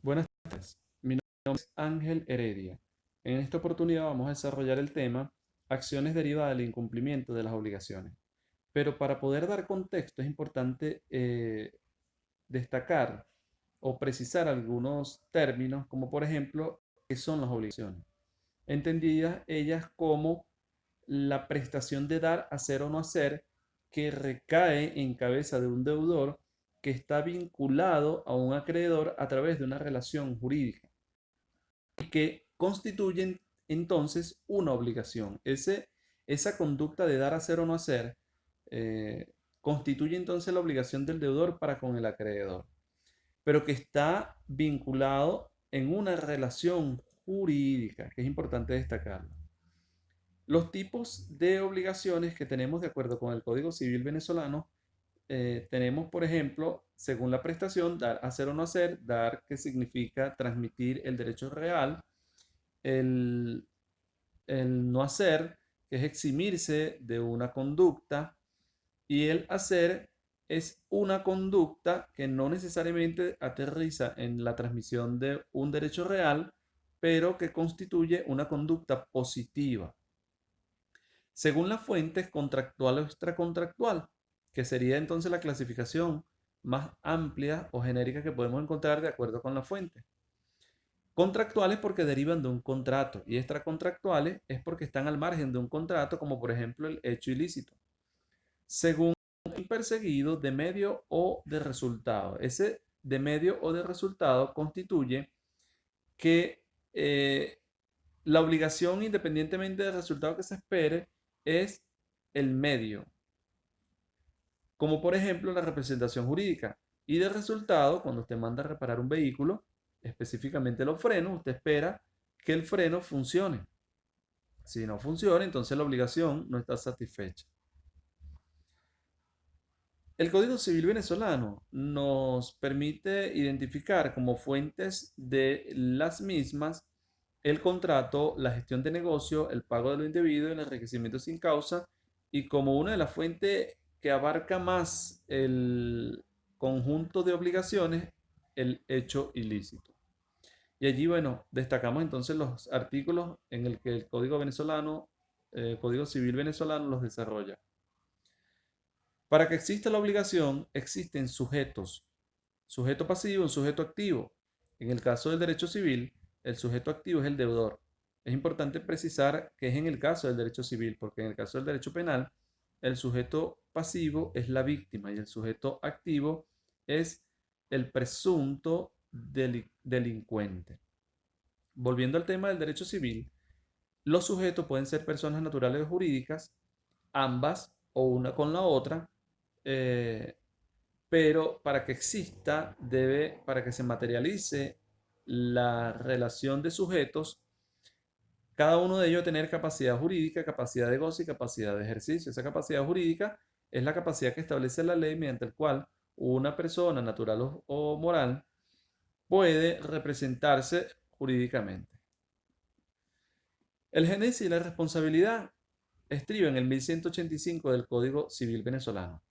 Buenas tardes, mi nombre es Ángel Heredia. En esta oportunidad vamos a desarrollar el tema acciones derivadas del incumplimiento de las obligaciones. Pero para poder dar contexto es importante destacar o precisar algunos términos, como por ejemplo, ¿qué son las obligaciones? Entendidas ellas como la prestación de dar, hacer o no hacer que recae en cabeza de un deudor que está vinculado a un acreedor a través de una relación jurídica y que constituyen entonces una obligación. Esa conducta de dar, hacer o no hacer constituye entonces la obligación del deudor para con el acreedor, pero que está vinculado en una relación jurídica, que es importante destacarlo. Los tipos de obligaciones que tenemos de acuerdo con el Código Civil venezolano, tenemos, por ejemplo, según la prestación, dar, hacer o no hacer, dar que significa transmitir el derecho real, el, el no hacer, que es eximirse de una conducta, y el hacer es una conducta que no necesariamente aterriza en la transmisión de un derecho real, pero que constituye una conducta positiva. Según las fuentes, contractual o extracontractual, que sería entonces la clasificación más amplia o genérica que podemos encontrar de acuerdo con la fuente. Contractuales porque derivan de un contrato y extracontractuales es porque están al margen de un contrato, como por ejemplo el hecho ilícito. Según el perseguido de medio o de resultado. Ese de medio o de resultado constituye que la obligación, independientemente del resultado que se espere, es el medio, como por ejemplo la representación jurídica. Y de resultado, cuando usted manda a reparar un vehículo, específicamente los frenos, usted espera que el freno funcione. Si no funciona, entonces la obligación no está satisfecha. El Código Civil venezolano nos permite identificar como fuentes de las mismas el contrato, la gestión de negocio, el pago de lo indebido, el enriquecimiento sin causa y como una de las fuentes que abarca más el conjunto de obligaciones, el hecho ilícito. Y allí, bueno, destacamos entonces los artículos en el que el Código venezolano, Código Civil venezolano los desarrolla. Para que exista la obligación, existen sujetos, sujeto pasivo y un sujeto activo. En el caso del derecho civil, el sujeto activo es el deudor. Es importante precisar que es en el caso del derecho civil, porque en el caso del derecho penal, el sujeto pasivo es la víctima y el sujeto activo es el presunto delincuente. Volviendo al tema del derecho civil, los sujetos pueden ser personas naturales o jurídicas, ambas o una con la otra, eh, pero para que exista, para que se materialice la relación de sujetos, cada uno de ellos tener capacidad jurídica, capacidad de goce y capacidad de ejercicio. Esa capacidad jurídica es la capacidad que establece la ley mediante el cual una persona natural o moral puede representarse jurídicamente. El génesis y la responsabilidad estriba en el 1185 del Código Civil venezolano.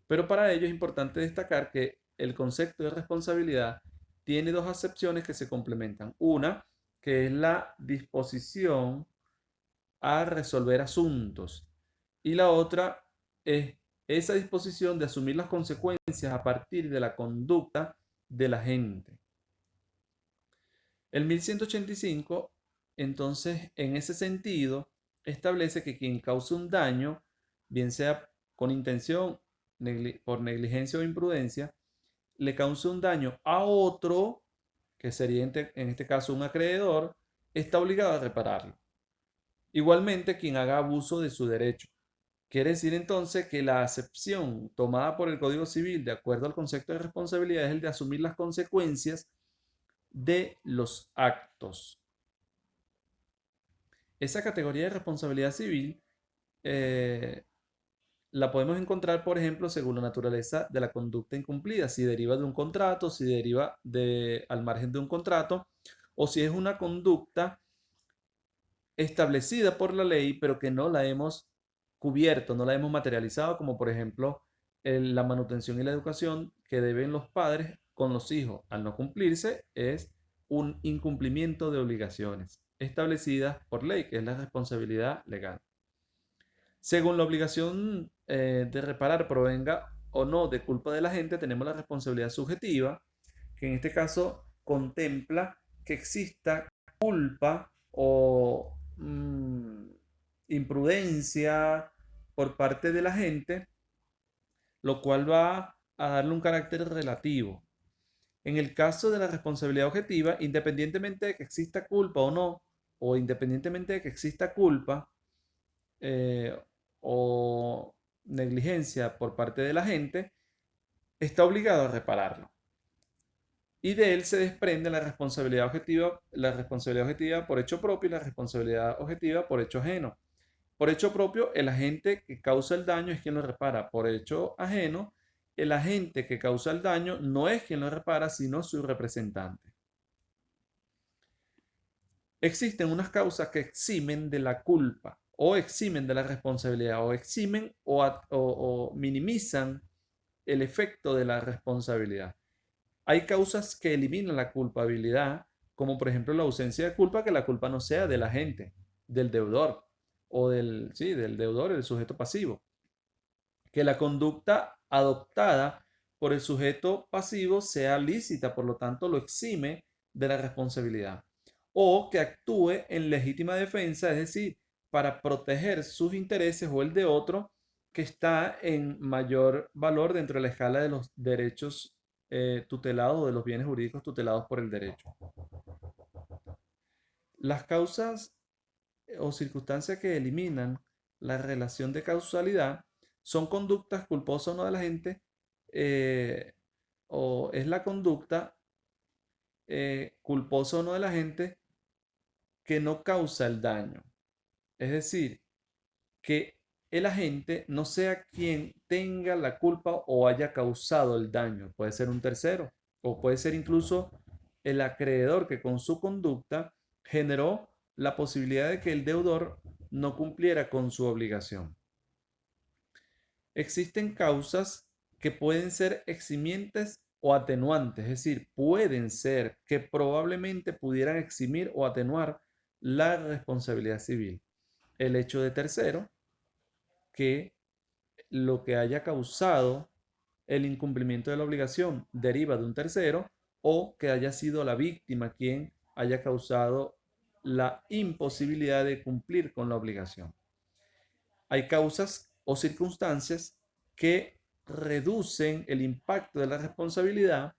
Pero para ello es importante destacar que el concepto de responsabilidad tiene dos acepciones que se complementan. Una, que es la disposición a resolver asuntos. Y la otra es esa disposición de asumir las consecuencias a partir de la conducta de la gente. El 1185, entonces, en ese sentido, establece que quien cause un daño, bien sea con intención, por negligencia o imprudencia, le cause un daño a otro, que sería en este caso un acreedor, está obligado a repararlo. Igualmente, quien haga abuso de su derecho. Quiere decir entonces que la acepción tomada por el Código Civil de acuerdo al concepto de responsabilidad es el de asumir las consecuencias de los actos. Esa categoría de responsabilidad civil eh, la podemos encontrar, por ejemplo, según la naturaleza de la conducta incumplida, si deriva de un contrato, si deriva al margen de un contrato, o si es una conducta establecida por la ley, pero que no la hemos cubierto, no la hemos materializado, como por ejemplo la manutención y la educación que deben los padres con los hijos. Al no cumplirse, es un incumplimiento de obligaciones establecidas por ley, que es la responsabilidad legal. Según la obligación de reparar provenga o no de culpa de la gente, tenemos la responsabilidad subjetiva, que en este caso contempla que exista culpa o imprudencia por parte de la gente, lo cual va a darle un carácter relativo. En el caso de la responsabilidad objetiva, independientemente de que exista culpa o no, o independientemente de que exista culpa eh, o negligencia por parte de la gente, está obligado a repararlo. Y de él se desprende la responsabilidad objetiva por hecho propio y la responsabilidad objetiva por hecho ajeno. Por hecho propio, el agente que causa el daño es quien lo repara. Por hecho ajeno, el agente que causa el daño no es quien lo repara, sino su representante. Existen unas causas que eximen de la culpa o eximen de la responsabilidad o eximen o minimizan el efecto de la responsabilidad. Hay causas que eliminan la culpabilidad, como por ejemplo la ausencia de culpa, que la culpa no sea del agente, del deudor o del deudor, el sujeto pasivo. Que la conducta adoptada por el sujeto pasivo sea lícita, por lo tanto lo exime de la responsabilidad. O que actúe en legítima defensa, es decir, para proteger sus intereses o el de otro que está en mayor valor dentro de la escala de los derechos tutelados o de los bienes jurídicos tutelados por el derecho. Las causas o circunstancias que eliminan la relación de causalidad son conductas culposas o no de la gente, o es la conducta culposa o no de la gente que no causa el daño. Es decir, que el agente no sea quien tenga la culpa o haya causado el daño. Puede ser un tercero o puede ser incluso el acreedor que con su conducta generó la posibilidad de que el deudor no cumpliera con su obligación. Existen causas que pueden ser eximientes o atenuantes, es decir, pueden ser que probablemente pudieran eximir o atenuar la responsabilidad civil. El hecho de tercero, que lo que haya causado el incumplimiento de la obligación deriva de un tercero o que haya sido la víctima quien haya causado la imposibilidad de cumplir con la obligación. Hay causas o circunstancias que reducen el impacto de la responsabilidad,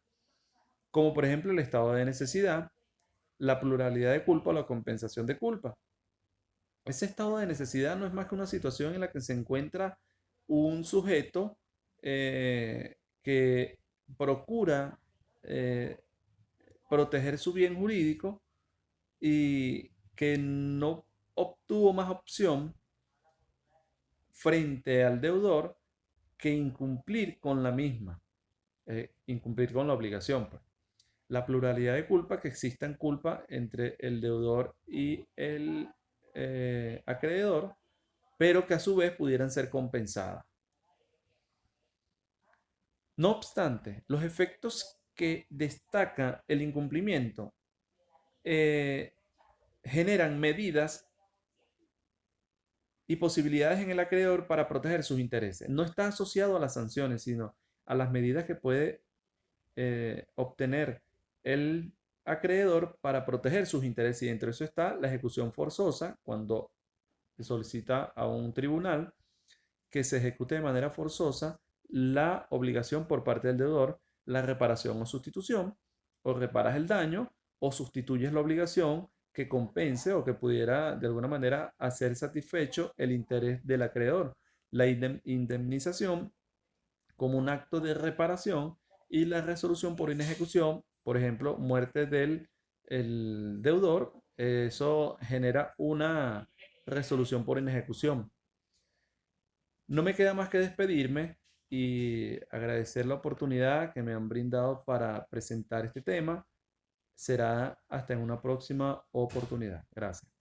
como por ejemplo el estado de necesidad, la pluralidad de culpa o la compensación de culpa. Ese estado de necesidad no es más que una situación en la que se encuentra un sujeto que procura eh, proteger su bien jurídico y que no obtuvo más opción frente al deudor que incumplir con la misma, incumplir con la obligación, pues. La pluralidad de culpa, que existan culpa entre el deudor y el acreedor, pero que a su vez pudieran ser compensadas. No obstante, los efectos que destaca el incumplimiento eh, generan medidas y posibilidades en el acreedor para proteger sus intereses. No está asociado a las sanciones, sino a las medidas que puede obtener el acreedor para proteger sus intereses. Y entre eso está la ejecución forzosa, cuando se solicita a un tribunal que se ejecute de manera forzosa la obligación por parte del deudor, la reparación o sustitución, o reparas el daño o sustituyes la obligación que compense o que pudiera de alguna manera hacer satisfecho el interés del acreedor. La indemnización como un acto de reparación y la resolución por inejecución, por ejemplo, muerte del el deudor, eso genera una resolución por inejecución. No me queda más que despedirme y agradecer la oportunidad que me han brindado para presentar este tema. Será hasta en una próxima oportunidad. Gracias.